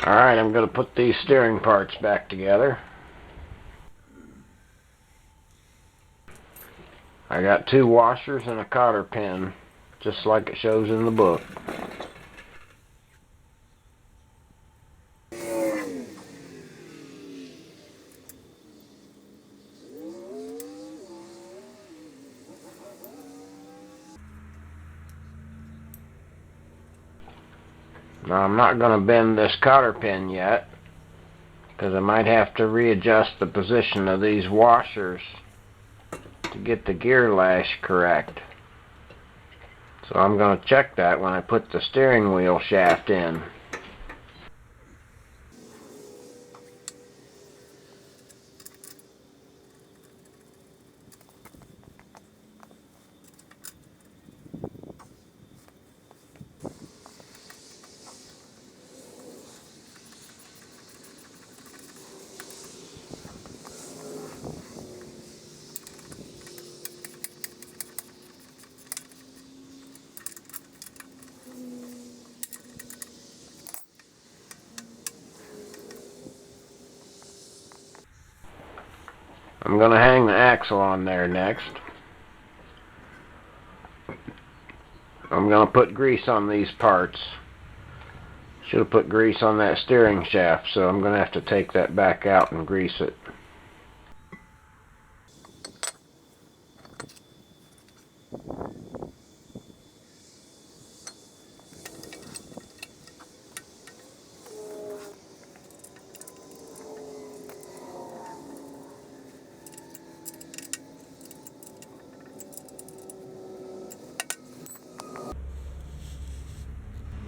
Alright, I'm going to put these steering parts back together. I got 2 washers and a cotter pin, just like it shows in the book. Now I'm not going to bend this cotter pin yet, because I might have to readjust the position of these washers to get the gear lash correct. So I'm going to check that when I put the steering wheel shaft in. I'm going to hang the axle on there next. I'm going to put grease on these parts. Should have put grease on that steering shaft, so I'm going to have to take that back out and grease it.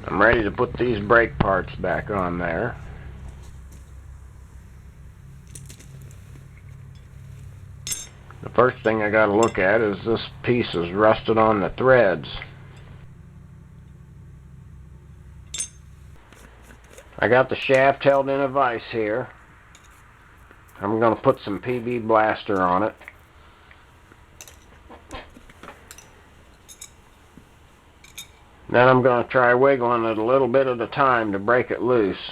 I'm ready to put these brake parts back on there. The first thing I got to look at is this piece is rusted on the threads. I got the shaft held in a vise here. I'm going to put some PB Blaster on it. Then I'm going to try wiggling it a little bit at a time to break it loose.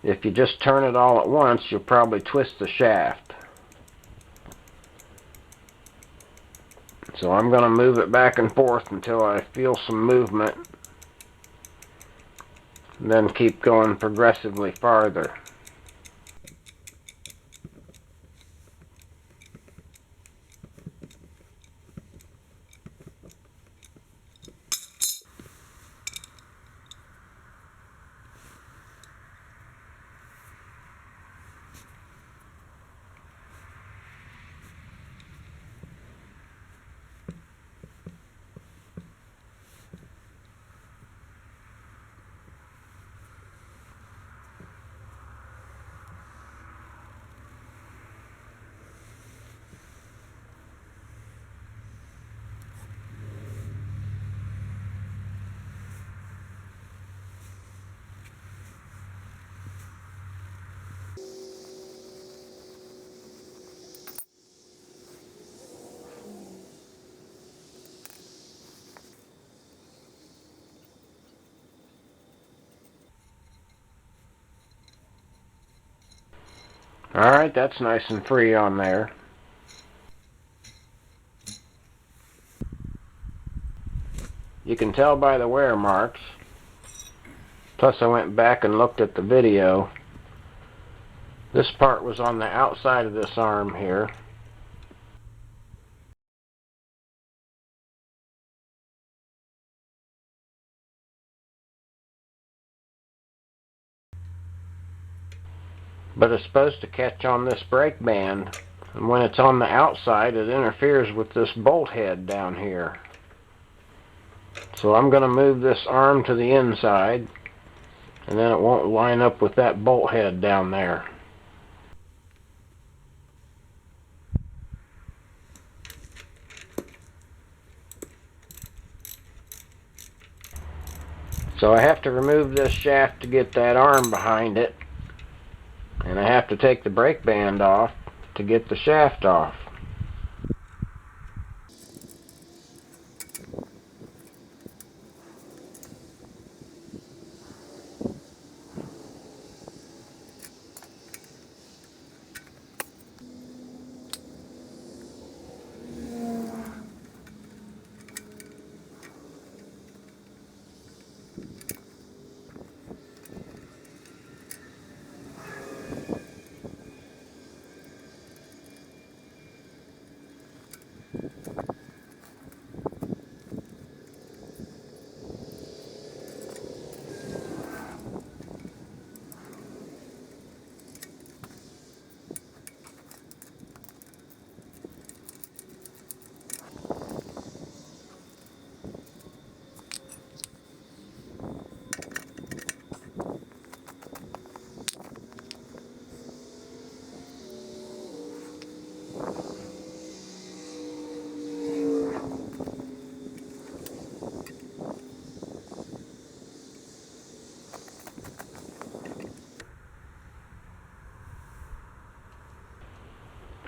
If you just turn it all at once, you'll probably twist the shaft. So I'm going to move it back and forth until I feel some movement, and then keep going progressively farther. Alright, that's nice and free on there. You can tell by the wear marks. Plus I went back and looked at the video. This part was on the outside of this arm here. But it's supposed to catch on this brake band, and when it's on the outside it interferes with this bolt head down here. So I'm going to move this arm to the inside, and then it won't line up with that bolt head down there. So I have to remove this shaft to get that arm behind it, and I have to take the brake band off to get the shaft off.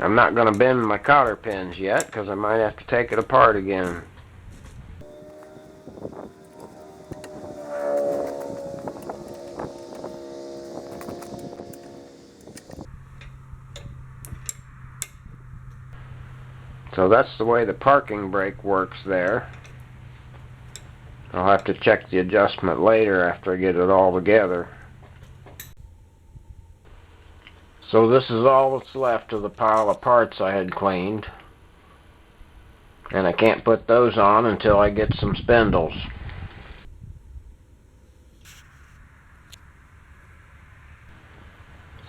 I'm not going to bend my cotter pins yet because I might have to take it apart again. So that's the way the parking brake works there. I'll have to check the adjustment later after I get it all together. So this is all that's left of the pile of parts I had cleaned. And I can't put those on until I get some spindles.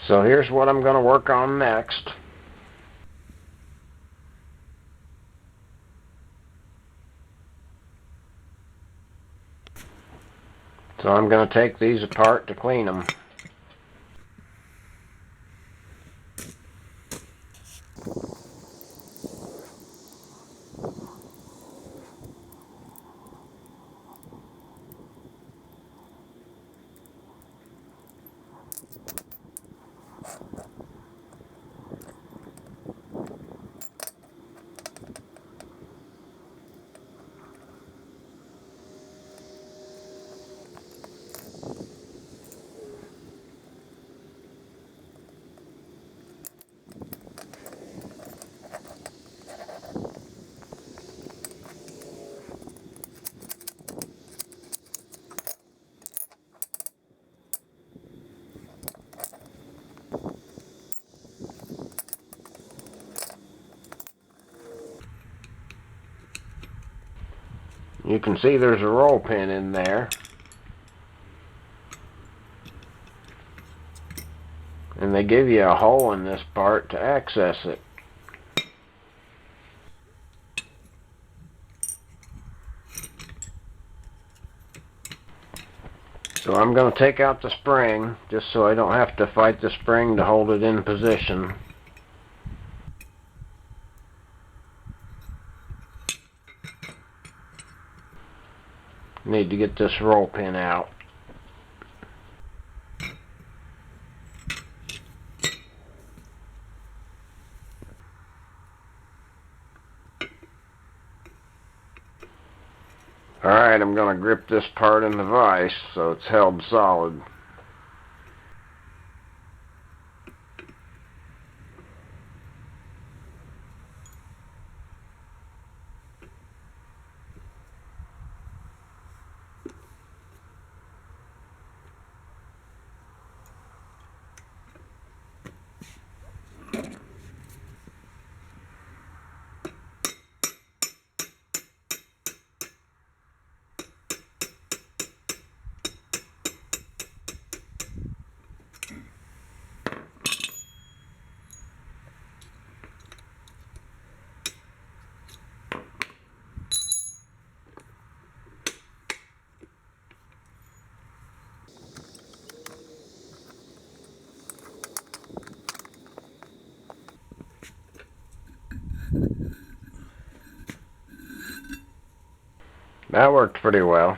So here's what I'm going to work on next. So I'm going to take these apart to clean them. You can see there's a roll pin in there. And they give you a hole in this part to access it. So I'm going to take out the spring just so I don't have to fight the spring to hold it in position. Need to get this roll pin out. Alright, I'm going to grip this part in the vise so it's held solid. That worked pretty well.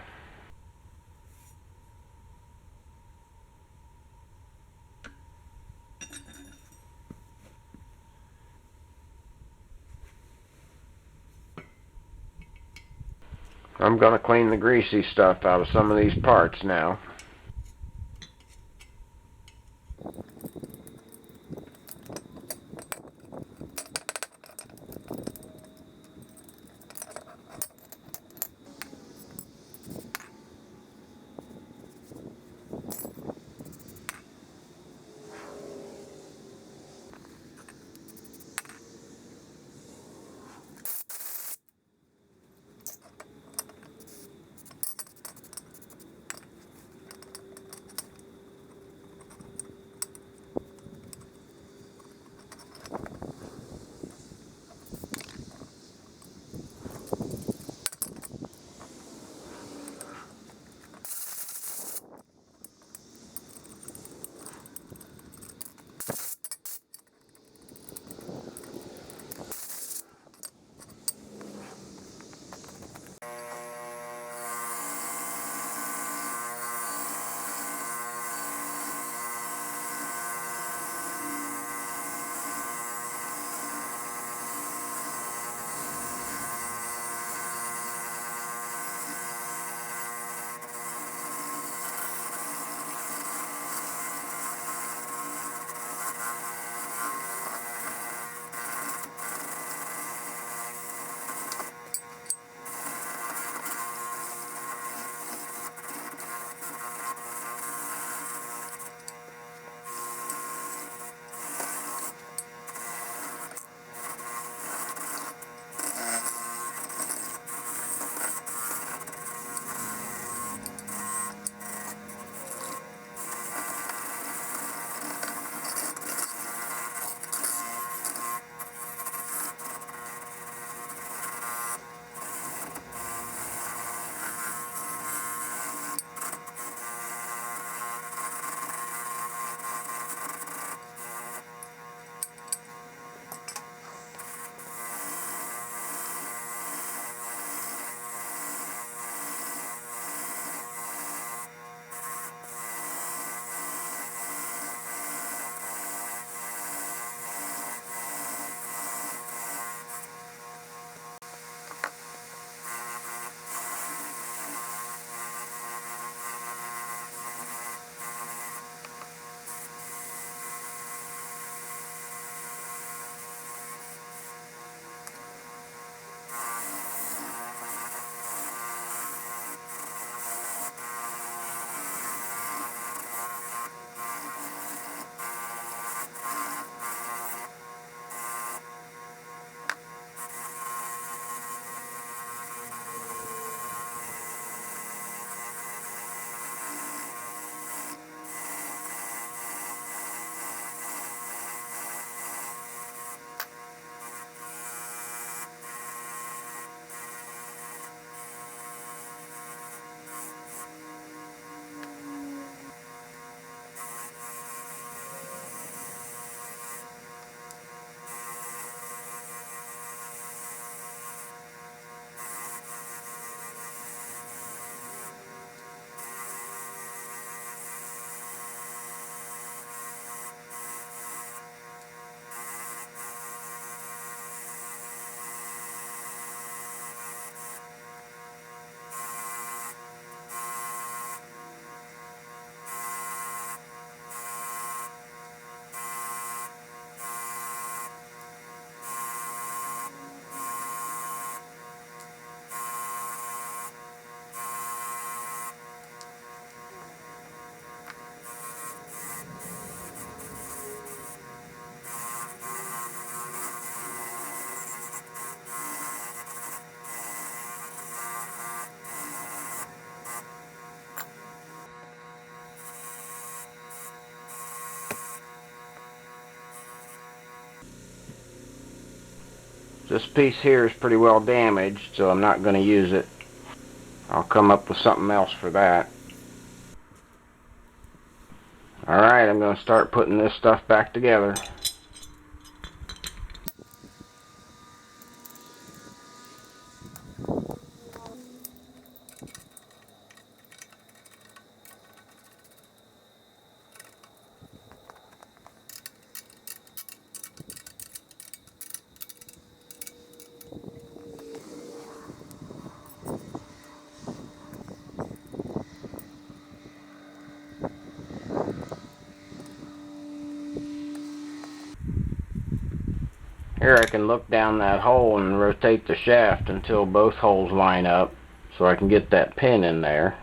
I'm going to clean the greasy stuff out of some of these parts now. This piece here is pretty well damaged, so I'm not going to use it. I'll come up with something else for that. Alright, I'm going to start putting this stuff back together. Here I can look down that hole and rotate the shaft until both holes line up so I can get that pin in there.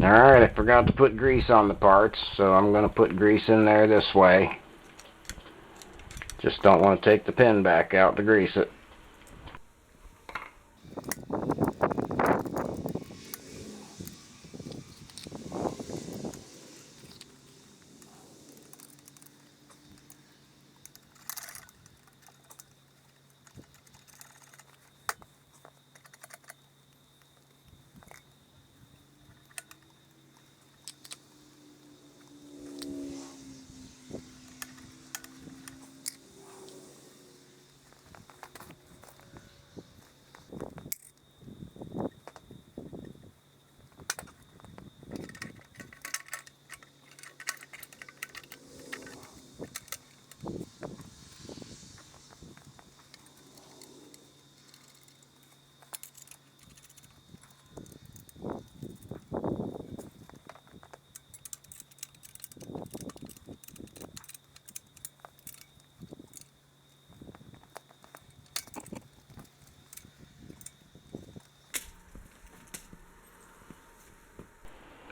Alright, I forgot to put grease on the parts, so I'm going to put grease in there this way. Just don't want to take the pin back out to grease it.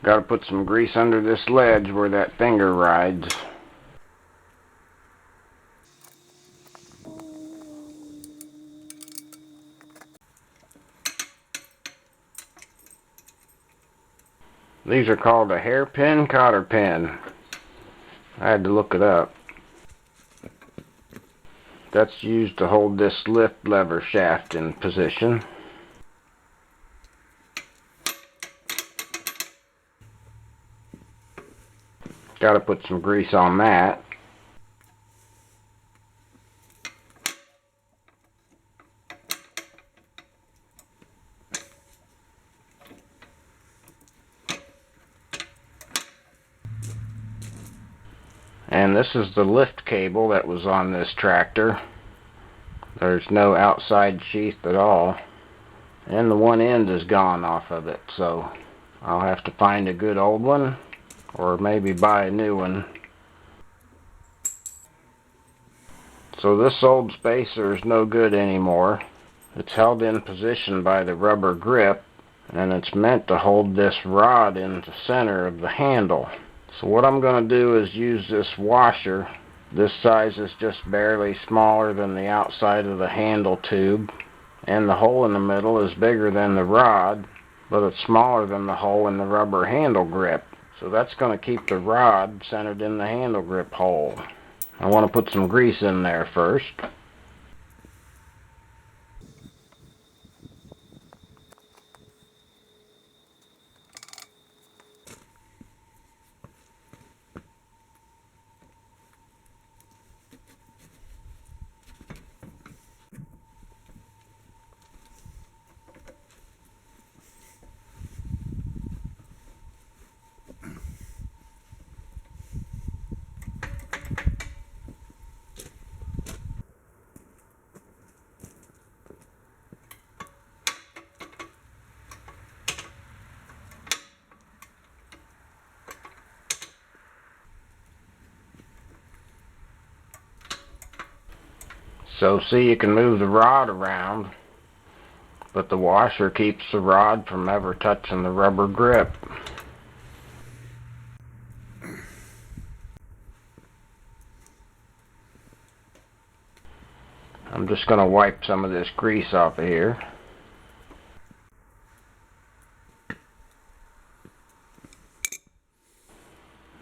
Got to put some grease under this ledge where that finger rides. These are called a hairpin cotter pin. I had to look it up. That's used to hold this lift lever shaft in position. Got to put some grease on that. And this is the lift cable that was on this tractor. There's no outside sheath at all. And the one end is gone off of it, so I'll have to find a good old one, or maybe buy a new one. So this old spacer is no good anymore. It's held in position by the rubber grip, and it's meant to hold this rod in the center of the handle. So what I'm going to do is use this washer. This size is just barely smaller than the outside of the handle tube, and the hole in the middle is bigger than the rod, but it's smaller than the hole in the rubber handle grip. So that's going to keep the rod centered in the handle grip hole. I want to put some grease in there first. So see, you can move the rod around, but the washer keeps the rod from ever touching the rubber grip. I'm just going to wipe some of this grease off of here.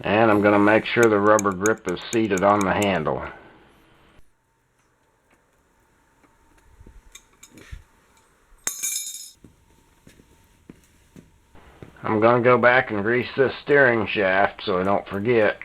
And I'm going to make sure the rubber grip is seated on the handle. I'm going to go back and grease this steering shaft so I don't forget.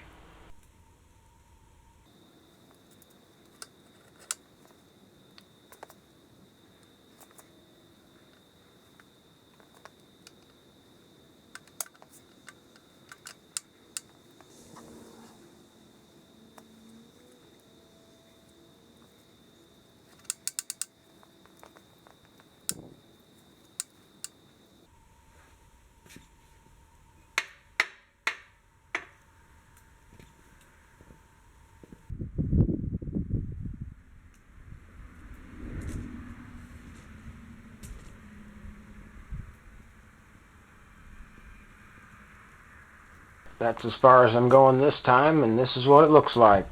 That's as far as I'm going this time, and this is what it looks like.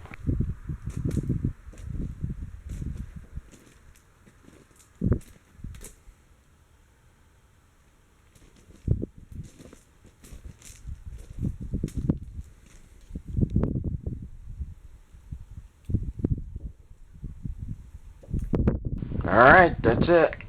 Alright, that's it.